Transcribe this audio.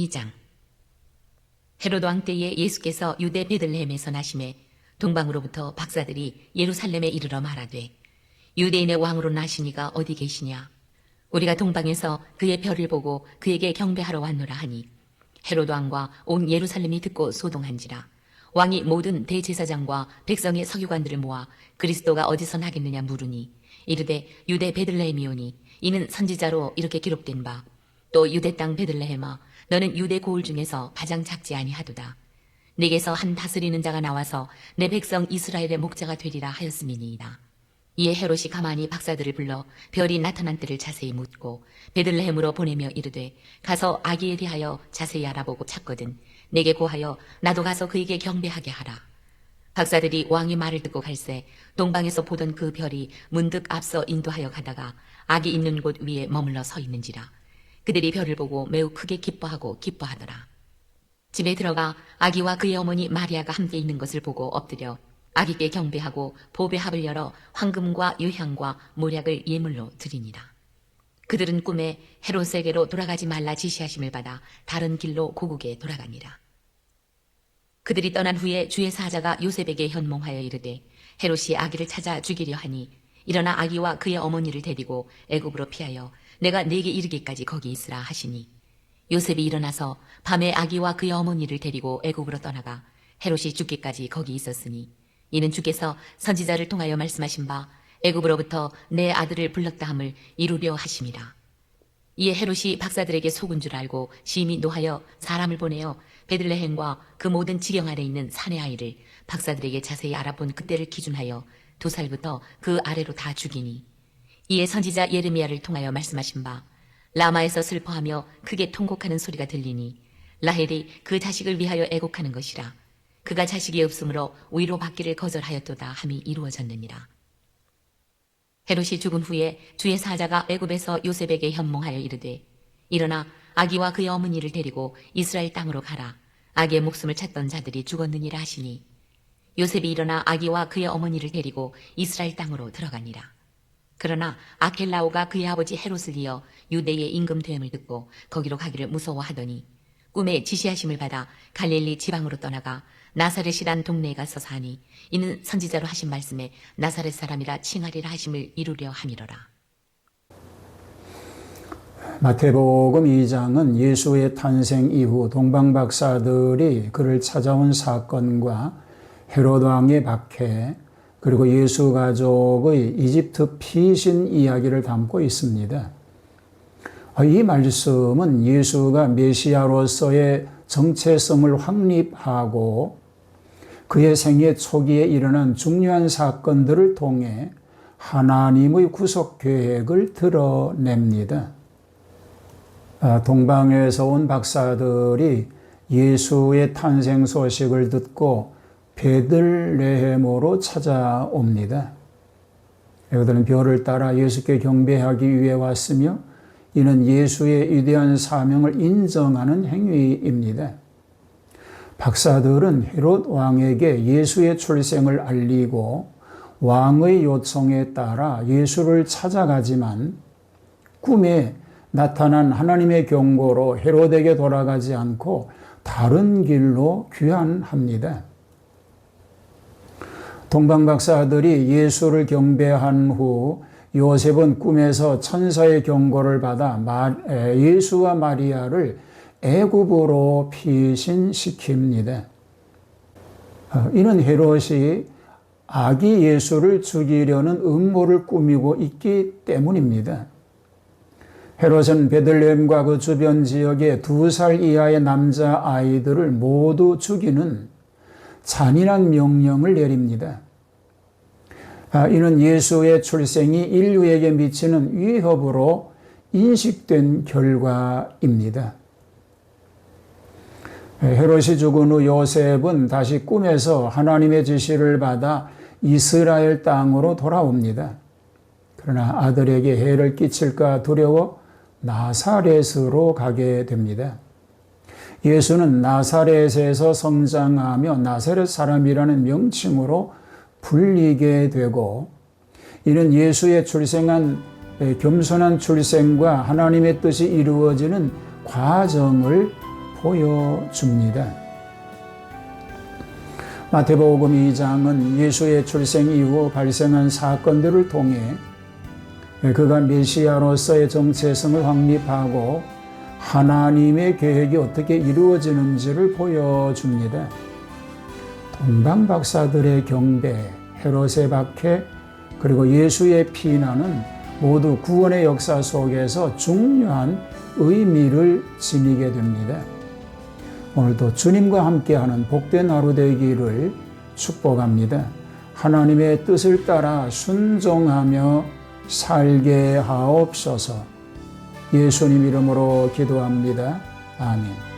2장. 헤로드 왕 때에 예수께서 유대 베들레헴에서 나심에 동방으로부터 박사들이 예루살렘에 이르러 말하되 유대인의 왕으로 나시니가 어디 계시냐? 우리가 동방에서 그의 별을 보고 그에게 경배하러 왔노라 하니 헤로드 왕과 온 예루살렘이 듣고 소동한지라. 왕이 모든 대제사장과 백성의 서기관들을 모아 그리스도가 어디서 나겠느냐 물으니 이르되 유대 베들레헴이오니 이는 선지자로 이렇게 기록된 바 또 유대 땅 베들레헴아 너는 유대 고을 중에서 가장 작지 아니하도다. 내게서 한 다스리는 자가 나와서 내 백성 이스라엘의 목자가 되리라 하였음이니이다. 이에 헤롯이 가만히 박사들을 불러 별이 나타난 때를 자세히 묻고 베들레헴으로 보내며 이르되 가서 아기에 대하여 자세히 알아보고 찾거든 내게 고하여 나도 가서 그에게 경배하게 하라. 박사들이 왕의 말을 듣고 갈새 동방에서 보던 그 별이 문득 앞서 인도하여 가다가 아기 있는 곳 위에 머물러 서 있는지라. 그들이 별을 보고 매우 크게 기뻐하더라. 집에 들어가 아기와 그의 어머니 마리아가 함께 있는 것을 보고 엎드려 아기께 경배하고 보배 합을 열어 황금과 유향과 모략을 예물로 드리니라. 그들은 꿈에 헤롯에게로 돌아가지 말라 지시하심을 받아 다른 길로 고국에 돌아가니라. 그들이 떠난 후에 주의 사자가 요셉에게 현몽하여 이르되 헤롯이 아기를 찾아 죽이려 하니 일어나 아기와 그의 어머니를 데리고 애굽으로 피하여 내가 네게 이르기까지 거기 있으라 하시니 요셉이 일어나서 밤에 아기와 그의 어머니를 데리고 애굽으로 떠나가 헤롯이 죽기까지 거기 있었으니 이는 주께서 선지자를 통하여 말씀하신 바 애굽으로부터 내 아들을 불렀다 함을 이루려 하심이라. 이에 헤롯이 박사들에게 속은 줄 알고 심히 노하여 사람을 보내어 베들레헴과 그 모든 지경 아래 있는 산의 아이를 박사들에게 자세히 알아본 그때를 기준하여 2살부터 그 아래로 다 죽이니 이에 선지자 예레미야를 통하여 말씀하신 바 라마에서 슬퍼하며 크게 통곡하는 소리가 들리니 라헬이 그 자식을 위하여 애곡하는 것이라. 그가 자식이 없으므로 위로 받기를 거절하였도다 함이 이루어졌느니라. 헤롯이 죽은 후에 주의 사자가 애굽에서 요셉에게 현몽하여 이르되 일어나 아기와 그의 어머니를 데리고 이스라엘 땅으로 가라. 아기의 목숨을 찾던 자들이 죽었느니라 하시니 요셉이 일어나 아기와 그의 어머니를 데리고 이스라엘 땅으로 들어가니라. 그러나 아켈라오가 그의 아버지 헤롯을 이어 유대의 임금됨을 듣고 거기로 가기를 무서워하더니 꿈에 지시하심을 받아 갈릴리 지방으로 떠나가 나사렛이란 동네에 가서 사니 이는 선지자로 하신 말씀에 나사렛 사람이라 칭하리라 하심을 이루려 함이로라. 마태복음 2장은 예수의 탄생 이후 동방박사들이 그를 찾아온 사건과 헤롯 왕의 박해 그리고 예수 가족의 이집트 피신 이야기를 담고 있습니다. 이 말씀은 예수가 메시아로서의 정체성을 확립하고 그의 생애 초기에 일어난 중요한 사건들을 통해 하나님의 구속 계획을 드러냅니다. 동방에서 온 박사들이 예수의 탄생 소식을 듣고 베들레헴으로 찾아옵니다. 그들은 별을 따라 예수께 경배하기 위해 왔으며 이는 예수의 위대한 사명을 인정하는 행위입니다. 박사들은 헤롯 왕에게 예수의 출생을 알리고 왕의 요청에 따라 예수를 찾아가지만 꿈에 나타난 하나님의 경고로 헤롯에게 돌아가지 않고 다른 길로 귀환합니다. 동방박사들이 예수를 경배한 후 요셉은 꿈에서 천사의 경고를 받아 예수와 마리아를 애굽으로 피신시킵니다. 이는 헤롯이 아기 예수를 죽이려는 음모를 꾸미고 있기 때문입니다. 헤롯은 베들레헴과 그 주변 지역의 2살 이하의 남자 아이들을 모두 죽이는 잔인한 명령을 내립니다. 이는 예수의 출생이 인류에게 미치는 위협으로 인식된 결과입니다. 헤롯이 죽은 후 요셉은 다시 꿈에서 하나님의 지시를 받아 이스라엘 땅으로 돌아옵니다. 그러나 아들에게 해를 끼칠까 두려워 나사렛으로 가게 됩니다. 예수는 나사렛에서 성장하며 나사렛 사람이라는 명칭으로 불리게 되고 이는 예수의 출생한 겸손한 출생과 하나님의 뜻이 이루어지는 과정을 보여줍니다. 마태복음 2장은 예수의 출생 이후 발생한 사건들을 통해 그가 메시아로서의 정체성을 확립하고 하나님의 계획이 어떻게 이루어지는지를 보여줍니다. 동방박사들의 경배, 헤롯의 박해, 그리고 예수의 피난은 모두 구원의 역사 속에서 중요한 의미를 지니게 됩니다. 오늘도 주님과 함께하는 복된 하루 되기를 축복합니다. 하나님의 뜻을 따라 순종하며 살게 하옵소서. 예수님 이름으로 기도합니다. 아멘.